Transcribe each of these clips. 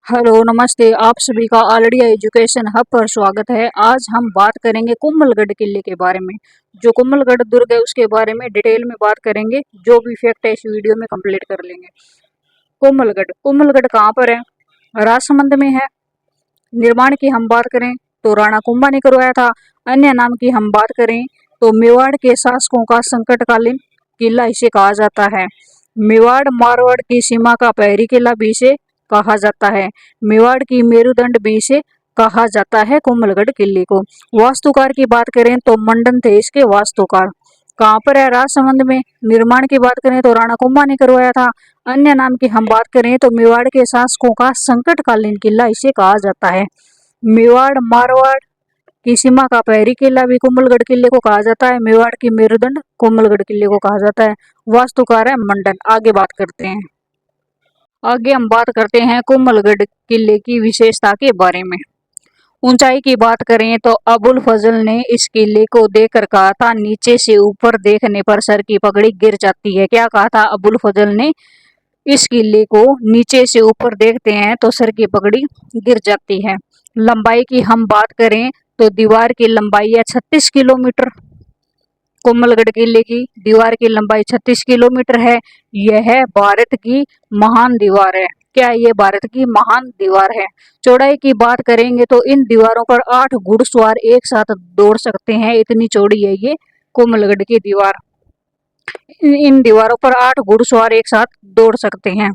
Hello नमस्ते। आप सभी का ऑलरेडी एजुकेशन हब पर स्वागत है। आज हम बात करेंगे कुम्भलगढ़ किले के बारे में। जो कुम्भलगढ़ दुर्ग है उसके बारे में डिटेल में बात करेंगे। जो भी फैक्ट है इस वीडियो में कंप्लीट कर लेंगे। कुम्भलगढ़ कुम्भलगढ़ कहाँ पर है? राजसमंद में है। निर्माण की हम बात करें तो राणा कुंभा ने करवाया था। अन्य नाम की हम बात करें तो मेवाड़ के शासकों का संकटकालीन किला इसे कहा जाता है। मेवाड़ मारवाड़ की सीमा का पहरी किला भी इसे कहा जाता है। मेवाड़ की मेरुदंड भी इसे कहा जाता है कुम्भलगढ़ किले को। वास्तुकार की बात करें तो मंडन थे इसके वास्तुकार। कहाँ पर है? राजसमंद में। निर्माण की बात करें तो राणा कुंभा ने करवाया था। अन्य नाम की हम बात करें तो मेवाड़ के शासकों का संकटकालीन किला इसे कहा जाता है। मेवाड़ मारवाड़ की सीमा का पहरी किला भी कुम्भलगढ़ किले को कहा जाता है। मेवाड़ की मेरुदंड कुम्भलगढ़ किले को कहा जाता है। वास्तुकार है मंडन। आगे बात करते हैं। आगे हम बात करते हैं कुम्भलगढ़ किले की विशेषता के बारे में। ऊंचाई की बात करें तो अबुल फजल ने इस किले को देखकर कहा था, नीचे से ऊपर देखने पर सर की पगड़ी गिर जाती है। क्या कहा था अबुल फजल ने? इस किले को नीचे से ऊपर देखते हैं तो सर की पगड़ी गिर जाती है। लंबाई की हम बात करें तो दीवार की लंबाई है 36 किलोमीटर। कुम्भलगढ़ किले की दीवार की लंबाई 36 किलोमीटर है। यह भारत की महान दीवार है। क्या ये भारत की महान दीवार है? चौड़ाई की बात करेंगे तो इन दीवारों पर 8 घुड़सवार एक साथ दौड़ सकते हैं। इतनी चौड़ी है ये कुम्भलगढ़ की दीवार। इन दीवारों पर 8 घुड़सवार एक साथ दौड़ सकते हैं।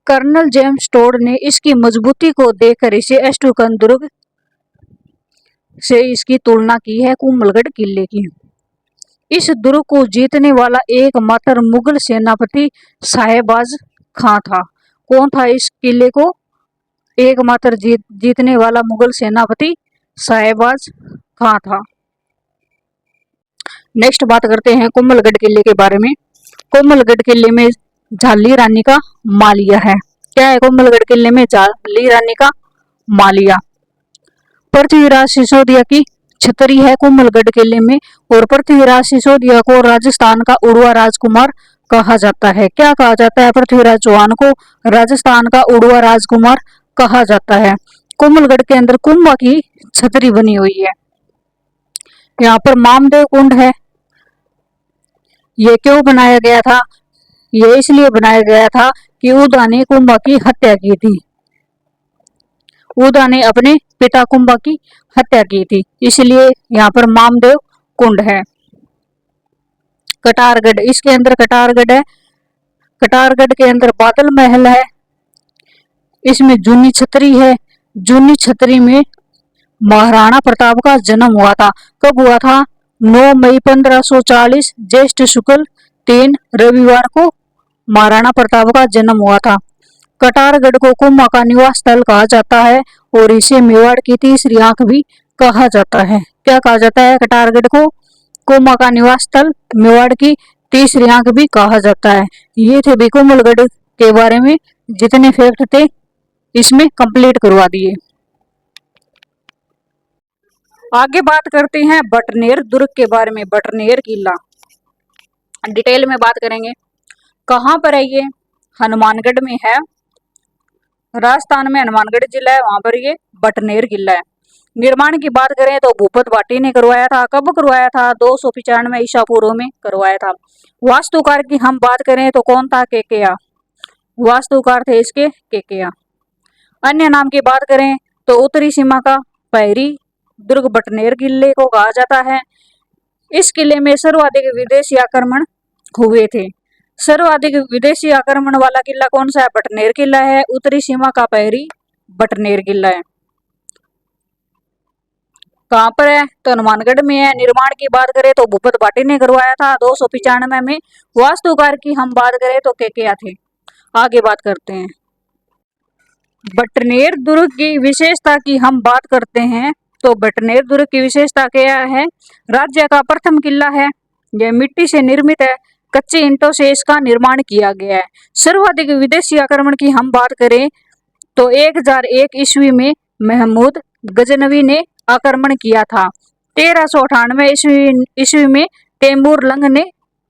कर्नल जेम्स टोड ने इसकी मजबूती को देखकर इसे एस्टुकन दुर्ग से इसकी तुलना की है कुम्भलगढ़ किले की। इस दुर्ग को जीतने वाला एकमात्र मुगल सेनापति साहेबाज खां था। कौन था इस किले को एकमात्र जीतने वाला? मुगल सेनापति साहेबाज खां था। नेक्स्ट बात करते हैं कुम्भलगढ़ किले के बारे में। कुम्भलगढ़ किले में झाली रानी का मालिया है। क्या है कुम्भलगढ़ किले में? झाली रानी का मालिया। पृथ्वीराज सिसोदिया की छतरी है कुम्भलगढ़ किले में। और पृथ्वीराज सिसोदिया को राजस्थान का उड़वा राजकुमार कहा जाता है। क्या कहा जाता है? पृथ्वीराज चौहान को राजस्थान का उड़वा राजकुमार कहा जाता है। कुम्भलगढ़ के अंदर कुंभा की छतरी बनी हुई है। यहाँ पर मामदेव कुंड है। ये क्यों बनाया गया था? ये इसलिए बनाया गया था कि उदा ने कुंभा की हत्या की थी। उदा ने अपने पिता कुंभा की हत्या की थी, इसलिए यहाँ पर मामदेव कुंड है। कटारगढ़, इसके अंदर कटारगढ़ है। कटारगढ़ के अंदर बादल महल है। इसमें जूनी छतरी है। जूनी छतरी में महाराणा प्रताप का जन्म हुआ था। कब हुआ था? 9 मई 1540 ज्येष्ठ शुक्ल 3 रविवार को महाराणा प्रताप का जन्म हुआ था। कटारगढ़ को कुंभा का निवास स्थल कहा जाता है और इसे मेवाड़ की तीसरी आंख भी कहा जाता है। क्या कहा जाता है? कटारगढ़ को कुंभा का निवास स्थल, मेवाड़ की तीसरी आंख भी कहा जाता है। ये थे भी कुम्भलगढ़ के बारे में जितने फैक्ट थे इसमें कंप्लीट करवा दिए। आगे बात करते हैं बटनेर दुर्ग के बारे में। बटनेर किला डिटेल में बात करेंगे। कहाँ पर है ये? हनुमानगढ़ में है। राजस्थान में हनुमानगढ़ जिला है, वहां पर ये बटनेर किला है। निर्माण की बात करें तो भूपत भाटी ने करवाया था। कब करवाया था? 295 ईसा पूर्व में करवाया था। वास्तुकार की हम बात करें तो कौन था? केकेया। वास्तुकार थे इसके केकेया। अन्य नाम की बात करें तो उत्तरी सीमा का पहरी दुर्ग बटनेर किले को कहा जाता है। इस किले में सर्वाधिक विदेशी आक्रमण हुए थे। सर्वाधिक विदेशी आक्रमण वाला किला कौन सा है? बटनेर किला है। उत्तरी सीमा का पहरी बटनेर किला है। कहाँ पर है? तो हनुमानगढ़ में है। निर्माण की बात करें तो भूपत भाटी ने करवाया था 295 में। वास्तुकार की हम बात करें तो केकेया थे। आगे बात करते हैं। बटनेर दुर्ग की विशेषता की हम बात करते हैं तो बटनेर दुर्ग की विशेषता क्या है? राज्य का प्रथम किला है। यह मिट्टी से निर्मित है। कच्चे ईंटों से इसका निर्माण किया गया है। सर्वाधिक विदेशी आक्रमण की हम बात करें तो 1001 ईस्वी में महमूद गजनवी ने आक्रमण किया था। 1398 ईस्वी में तैमूर लंग ने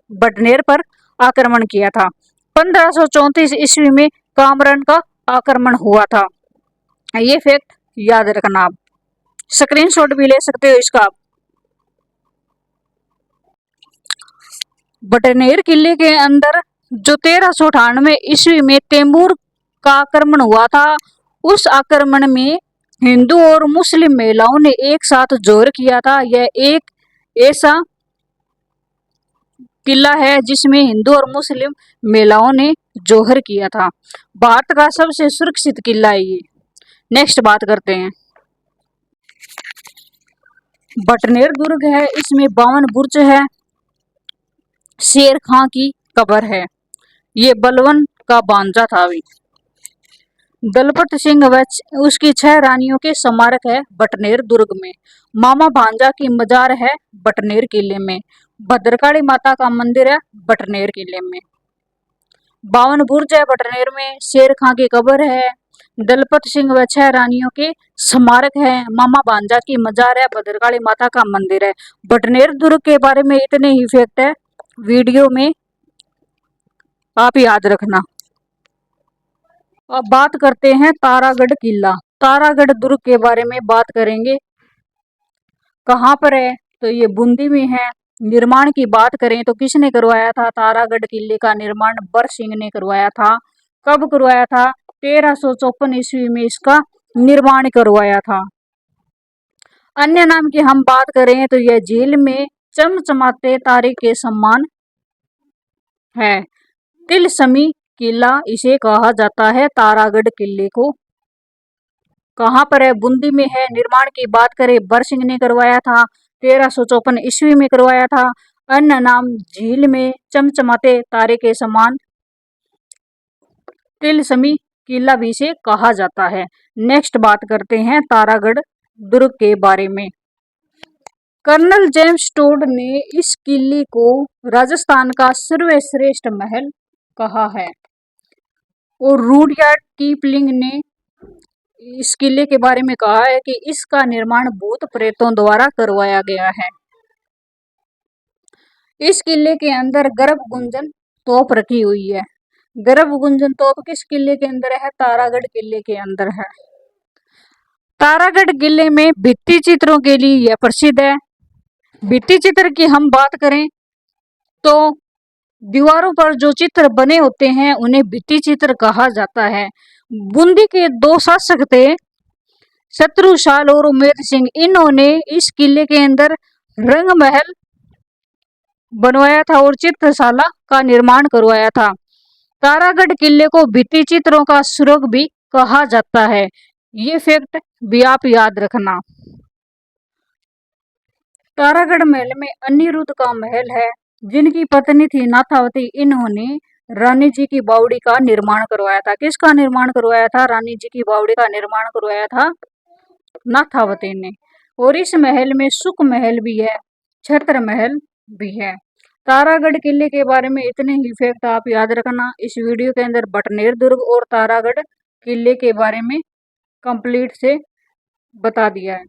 बटनेर पर आक्रमण किया था। 1534 ईस्वी में कामरान का आक्रमण हुआ था। ये फैक्ट याद रखना आप, स्क्रीनशॉट भी ले सकते हो इसका। बटनेर किले के अंदर जो 1398 ईस्वी में तैमूर का आक्रमण हुआ था, उस आक्रमण में हिंदू और मुस्लिम महिलाओं ने एक साथ जोर किया था। यह एक ऐसा किला है जिसमें हिंदू और मुस्लिम महिलाओं ने जोहर किया था। भारत का सबसे सुरक्षित किला है ये। नेक्स्ट बात करते हैं, बटनेर दुर्ग है, इसमें 52 बुर्ज है, शेर खां की कब्र है। ये बलवन का भांजा था। अभी दलपत सिंह व उसकी 6 रानियों के स्मारक है बटनेर दुर्ग में। मामा भांजा की मजार है बटनेर किले में। भद्रकाली माता का मंदिर है बटनेर किले में। 52 बुर्ज है बटनेर में, शेर खां की कब्र है, दलपत सिंह व 6 रानियों के स्मारक है, मामा भांजा की मजार है, भद्रकाली माता का मंदिर है। बटनेर दुर्ग के बारे में इतने ही फैक्ट है, वीडियो में आप याद रखना। अब बात करते हैं तारागढ़ किला। तारागढ़ दुर्ग के बारे में बात करेंगे। कहाँ पर है? तो ये बूंदी में है। निर्माण की बात करें तो किसने करवाया था तारागढ़ किले का निर्माण? बर सिंह ने करवाया था। कब करवाया था? 1354 ईस्वी में इसका निर्माण करवाया था। अन्य नाम की हम बात करें तो यह झील में चमचमाते तारे के समान है। तिलस्मी किला इसे कहा जाता है, तारागढ़ किले को। कहाँ पर है? बूंदी में है। निर्माण की बात करें, बर सिंह ने करवाया था, 1354 ईस्वी में करवाया था। अन्य नाम झील में चमचमाते तारे के समान तिलस्मी किला भी इसे कहा जाता है। नेक्स्ट बात करते हैं तारागढ़ दुर्ग के बारे में। कर्नल जेम्स टोड ने इस किले को राजस्थान का सर्वश्रेष्ठ महल कहा है। और रुडयार्ड कीपलिंग ने इस किले के बारे में कहा है कि इसका निर्माण भूत प्रेतों द्वारा करवाया गया है। इस किले के अंदर गर्भ गुंजन तोप रखी हुई है। गर्भ गुंजन तोप किस किले के अंदर है? तारागढ़ किले के अंदर है। तारागढ़ किले में भित्ति चित्रों के लिए यह प्रसिद्ध है। भित्ति चित्र की हम बात करें तो दीवारों पर जो चित्र बने होते हैं उन्हें भित्ति चित्र कहा जाता है। बूंदी के 2 शासक थे, शत्रुशाल और उमेद सिंह। इन्होंने इस किले के अंदर रंग महल बनवाया था और चित्रशाला का निर्माण करवाया था। तारागढ़ किले को भित्ति चित्रों का स्वर्ग भी कहा जाता है। ये फैक्ट भी आप याद रखना। तारागढ़ महल में अनिरुद्ध का महल है, जिनकी पत्नी थी नाथावती। इन्होंने रानी जी की बावड़ी का निर्माण करवाया था। किसका निर्माण करवाया था? रानी जी की बावड़ी का निर्माण करवाया था नाथावती ने। और इस महल में सुख महल भी है, छत्र महल भी है। तारागढ़ किले के बारे में इतने ही फैक्ट आप याद रखना। इस वीडियो के अंदर बटनेर दुर्ग और तारागढ़ किले के बारे में कंप्लीट से बता दिया है।